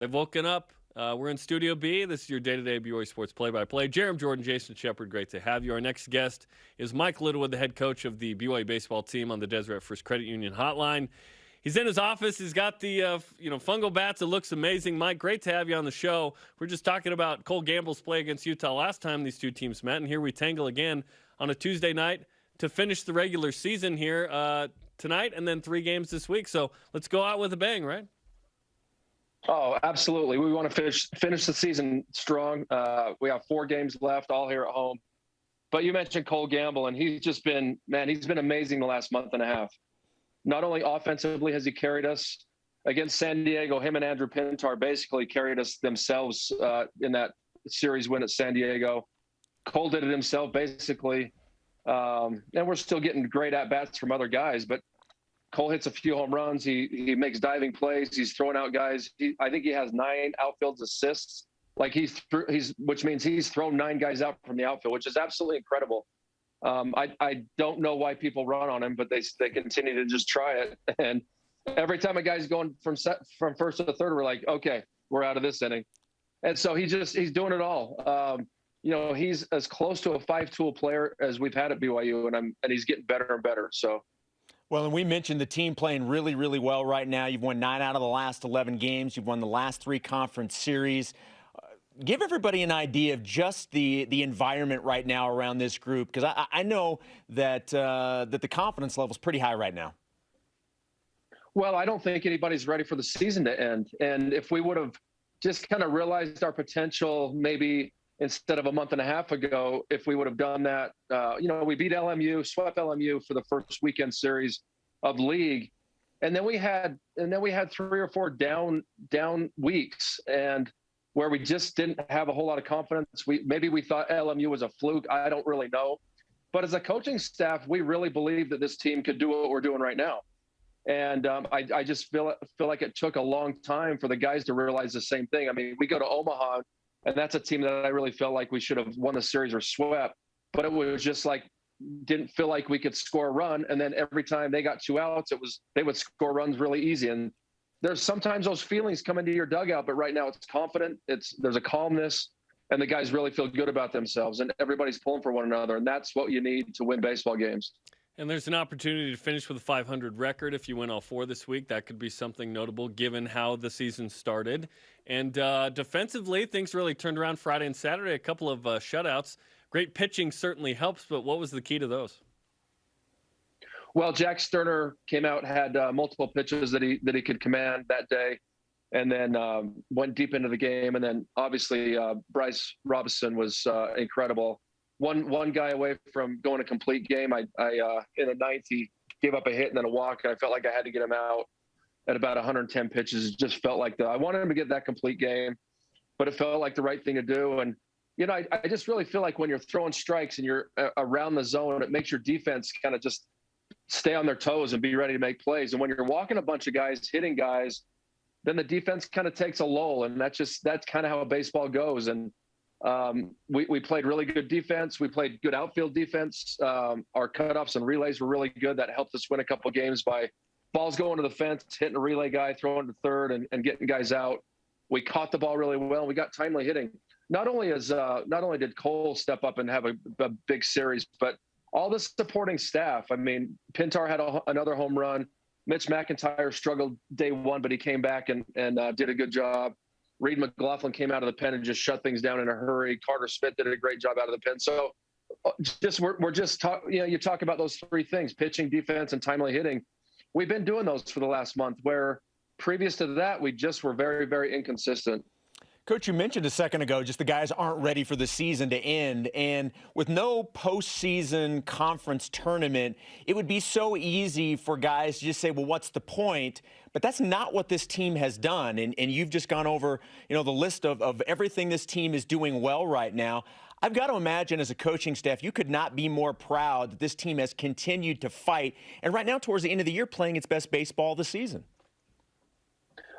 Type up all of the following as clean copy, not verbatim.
They've woken up. We're in Studio B. This is your day-to-day BYU Sports play-by-play. Jerem Jordan, Jason Shepard, great to have you. Our next guest is Mike Littlewood, the head coach of the BYU baseball team on the Deseret First Credit Union hotline. He's in his office. He's got the fungal bats. It looks amazing. Mike, great to have you on the show. We're just talking about Cole Gamble's play against Utah last time these two teams met, and here we tangle again on a Tuesday night to finish the regular season here tonight, and then 3 games this week. So let's go out with a bang, right? Oh, absolutely. We want to finish the season strong. We have 4 games left, all here at home. But you mentioned Cole Gamble, and he's been amazing the last month and a half. Not only offensively has he carried us against San Diego, him and Andrew Pintar basically carried us themselves in that series win at San Diego. Cole did it himself, basically. And we're still getting great at-bats from other guys, but Cole hits a few home runs. He makes diving plays. He's throwing out guys. I think he has 9 outfield assists. Which means he's thrown 9 guys out from the outfield, which is absolutely incredible. I don't know why people run on him, but they continue to just try it. And every time a guy's going from first to third, we're like, okay, we're out of this inning. And so he's doing it all. He's as close to a 5-tool player as we've had at BYU, and he's getting better and better. So. Well, and we mentioned the team playing really, really well right now. You've won 9 out of the last 11 games. You've won the last 3 conference series. Give everybody an idea of just the environment right now around this group, because I know that the confidence level is pretty high right now. Well, I don't think anybody's ready for the season to end. And if we would have just kind of realized our potential maybe instead of a month and a half ago, if we would have done that, we beat LMU, swept LMU for the first weekend series of league. And then we had 3 or 4 down weeks, and where we just didn't have a whole lot of confidence. Maybe we thought LMU was a fluke. I don't really know. But as a coaching staff, we really believe that this team could do what we're doing right now. And I just feel like it took a long time for the guys to realize the same thing. I mean, we go to Omaha, and that's a team that I really felt like we should have won the series or swept. But it was just like, didn't feel like we could score a run. And then every time they got 2 outs, they would score runs really easy. And there's sometimes those feelings come into your dugout, but right now it's confident. There's a calmness, and the guys really feel good about themselves, and everybody's pulling for one another. And that's what you need to win baseball games. And there's an opportunity to finish with a 500 record if you win all 4 this week. That could be something notable given how the season started. And defensively, things really turned around Friday and Saturday. A couple of shutouts. Great pitching certainly helps, but what was the key to those? Well, Jack Sterner came out, had multiple pitches that he could command that day, and then went deep into the game. And then obviously Bryce Robinson was incredible. One guy away from going a complete game. I in the 9th, he gave up a hit and then a walk, and I felt like I had to get him out at about 110 pitches. It just felt like I wanted him to get that complete game, but it felt like the right thing to do. And, I just really feel like when you're throwing strikes and you're around the zone, it makes your defense kind of just stay on their toes and be ready to make plays. And when you're walking a bunch of guys, hitting guys, then the defense kind of takes a lull, and that's kind of how baseball goes. And we played really good defense. We played good outfield defense. Our cutoffs and relays were really good. That helped us win a couple of games by balls going to the fence, hitting a relay guy, throwing to third, and getting guys out. We caught the ball really well. We got timely hitting. Not only did Cole step up and have a big series, but all the supporting staff. I mean, Pintar had another home run. Mitch McIntyre struggled day 1, but he came back and did a good job. Reed McLaughlin came out of the pen and just shut things down in a hurry. Carter Smith did a great job out of the pen. So you talk about those 3 things: pitching, defense, and timely hitting. We've been doing those for the last month, where previous to that, we just were very, very inconsistent. Coach, you mentioned a second ago just the guys aren't ready for the season to end. And with no postseason conference tournament, it would be so easy for guys to just say, well, what's the point? But that's not what this team has done. And you've just gone over, the list of everything this team is doing well right now. I've got to imagine as a coaching staff, you could not be more proud that this team has continued to fight. And right now, towards the end of the year, playing its best baseball of the season.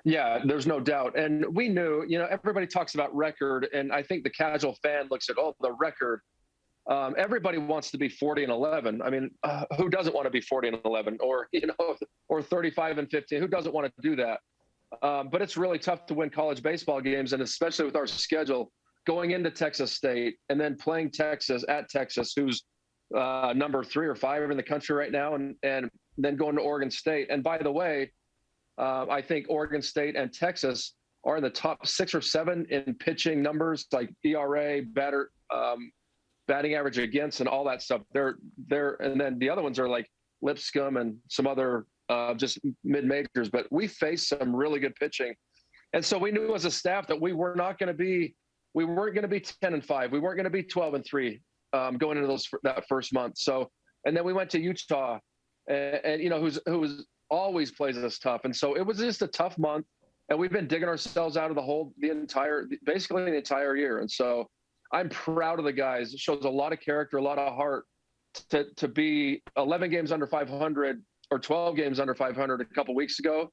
Yeah, there's no doubt. And we knew, everybody talks about record, and I think the casual fan looks at, the record. Everybody wants to be 40-11. I mean, who doesn't want to be 40-11 or 35-15? Who doesn't want to do that? But it's really tough to win college baseball games, and especially with our schedule going into Texas State and then playing Texas at Texas, who's number 3 or 5 in the country right now, and then going to Oregon State. And by the way, I think Oregon State and Texas are in the top 6 or 7 in pitching numbers, like ERA, batting average against, and all that stuff. And then the other ones are like Lipscomb and some other just mid-majors. But we faced some really good pitching, and so we knew as a staff that we weren't going to be 10-5. We weren't going to be 12-3 going into that first month. So, and then we went to Utah, and who's always plays us tough, and so it was just a tough month. And we've been digging ourselves out of the hole basically the entire year. And so I'm proud of the guys. It shows a lot of character, a lot of heart to be 11 games under 500 or 12 games under 500 a couple weeks ago,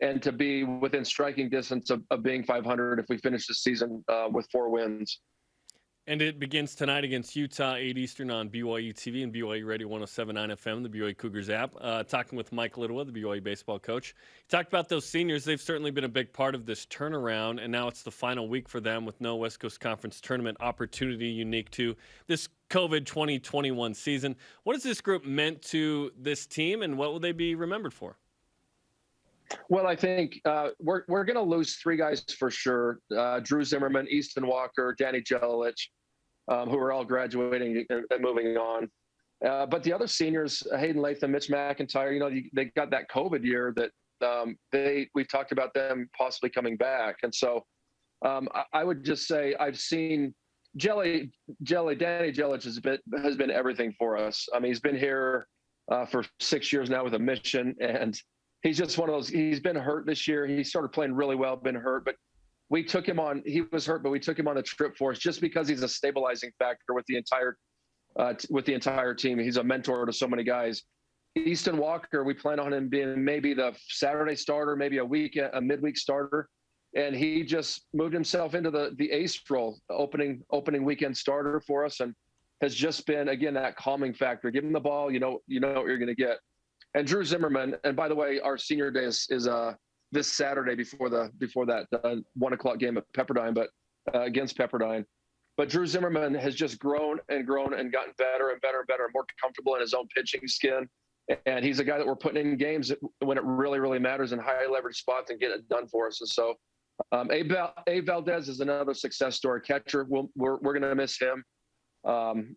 and to be within striking distance of being 500 if we finish the season with 4 wins. And it begins tonight against Utah, 8 Eastern on BYU TV and BYU Radio 107.9 FM, the BYU Cougars app. Talking with Mike Littlewood, the BYU baseball coach. He talked about those seniors. They've certainly been a big part of this turnaround, and now it's the final week for them with no West Coast Conference tournament opportunity unique to this COVID 2021 season. What has this group meant to this team, and what will they be remembered for? Well, I think we're going to lose 3 guys for sure. Drew Zimmerman, Easton Walker, Danny Jelilich, who are all graduating and moving on. But the other seniors, Hayden Latham, Mitch McIntyre, they got that COVID year that we've talked about them possibly coming back. And so I would just say I've seen Danny Jelilich has been everything for us. I mean, he's been here for 6 years now with a mission, and he's just one of those. He's been hurt this year. He started playing really well, been hurt, but we took him on. He was hurt, but we took him on the trip for us just because he's a stabilizing factor with the entire team. He's a mentor to so many guys. Easton Walker, we plan on him being maybe the Saturday starter, maybe a midweek starter, and he just moved himself into the ace role, opening weekend starter for us, and has just been again that calming factor. Give him the ball, you know what you're going to get. And Drew Zimmerman, and by the way, our senior day is this Saturday before that 1:00 game at Pepperdine, but against Pepperdine. But Drew Zimmerman has just grown and gotten better and better and better, and more comfortable in his own pitching skin. And he's a guy that we're putting in games when it really, really matters in high leverage spots and getting it done for us. And so Abe Valdez is another success story catcher. We're going to miss him. I've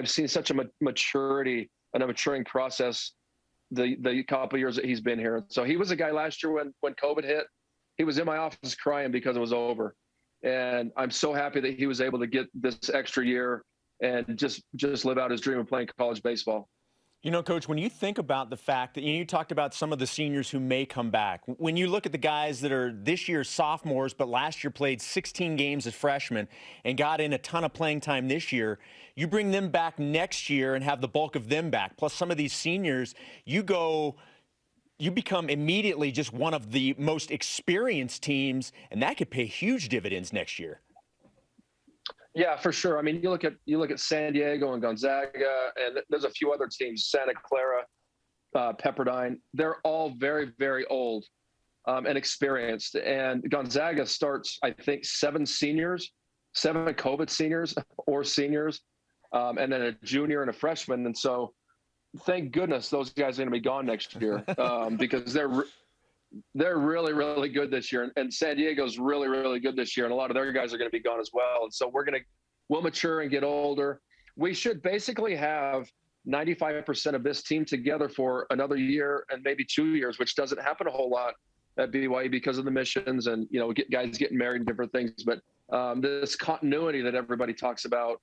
seen such a maturity and a maturing process the couple of years that he's been here. So he was a guy last year when COVID hit. He was in my office crying because it was over. And I'm so happy that he was able to get this extra year and just live out his dream of playing college baseball. Coach, when you think about the fact that you talked about some of the seniors who may come back, when you look at the guys that are this year's sophomores but last year played 16 games as freshmen and got in a ton of playing time this year, you bring them back next year and have the bulk of them back, plus some of these seniors, you become immediately just one of the most experienced teams, and that could pay huge dividends next year. Yeah, for sure. I mean, you look at San Diego and Gonzaga, and there's a few other teams, Santa Clara, Pepperdine. They're all very, very old and experienced. And Gonzaga starts, I think, 7 COVID seniors or seniors, and then a junior and a freshman. And so thank goodness those guys are going to be gone next year because they're really, really good this year. And San Diego's really, really good this year. And a lot of their guys are going to be gone as well. And so we'll mature and get older. We should basically have 95% of this team together for another year and maybe 2 years, which doesn't happen a whole lot at BYU because of the missions and, guys getting married and different things. But this continuity that everybody talks about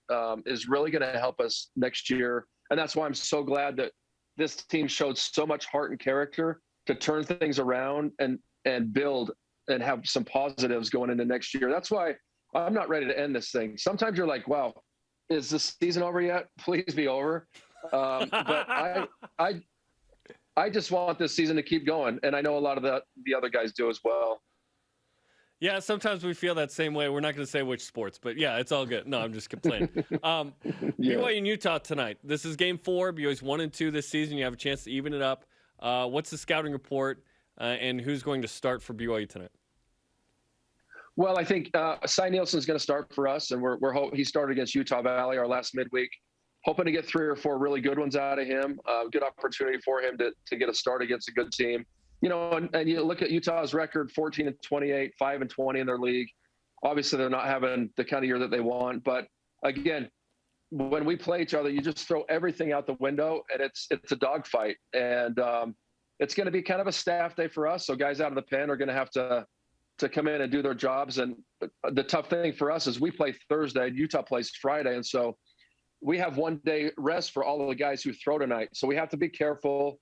is really going to help us next year. And that's why I'm so glad that this team showed so much heart and character to turn things around and build and have some positives going into next year. That's why I'm not ready to end this thing. Sometimes you're like, wow, is the season over yet? Please be over. But I just want this season to keep going. And I know a lot of the other guys do as well. Yeah, sometimes we feel that same way. We're not going to say which sports, but yeah, it's all good. No, I'm just complaining. BYU and Utah tonight. This is game 4. BYU's 1-2 this season. You have a chance to even it up. What's the scouting report? and who's going to start for BYU tonight? Well, I think Cy Nielsen's going to start for us, and he started against Utah Valley our last midweek. Hoping to get 3 or 4 really good ones out of him. Good opportunity for him to get a start against a good team. And you look at Utah's record, 14-28, 5-20 in their league. Obviously, they're not having the kind of year that they want. But again, when we play each other, you just throw everything out the window, and it's a dogfight. And it's going to be kind of a staff day for us. So guys out of the pen are going to have to come in and do their jobs. And the tough thing for us is we play Thursday, Utah plays Friday. And so we have 1 day rest for all of the guys who throw tonight. So we have to be careful.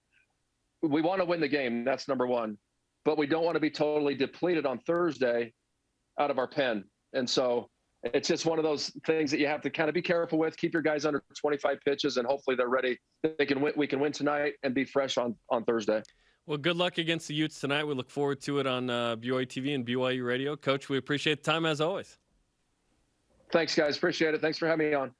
We want to win the game. That's number one. But we don't want to be totally depleted on Thursday out of our pen. And so it's just one of those things that you have to kind of be careful with. Keep your guys under 25 pitches, and hopefully they're ready. We can win tonight and be fresh on Thursday. Well, good luck against the Utes tonight. We look forward to it on BYU TV and BYU Radio. Coach, we appreciate the time as always. Thanks, guys. Appreciate it. Thanks for having me on.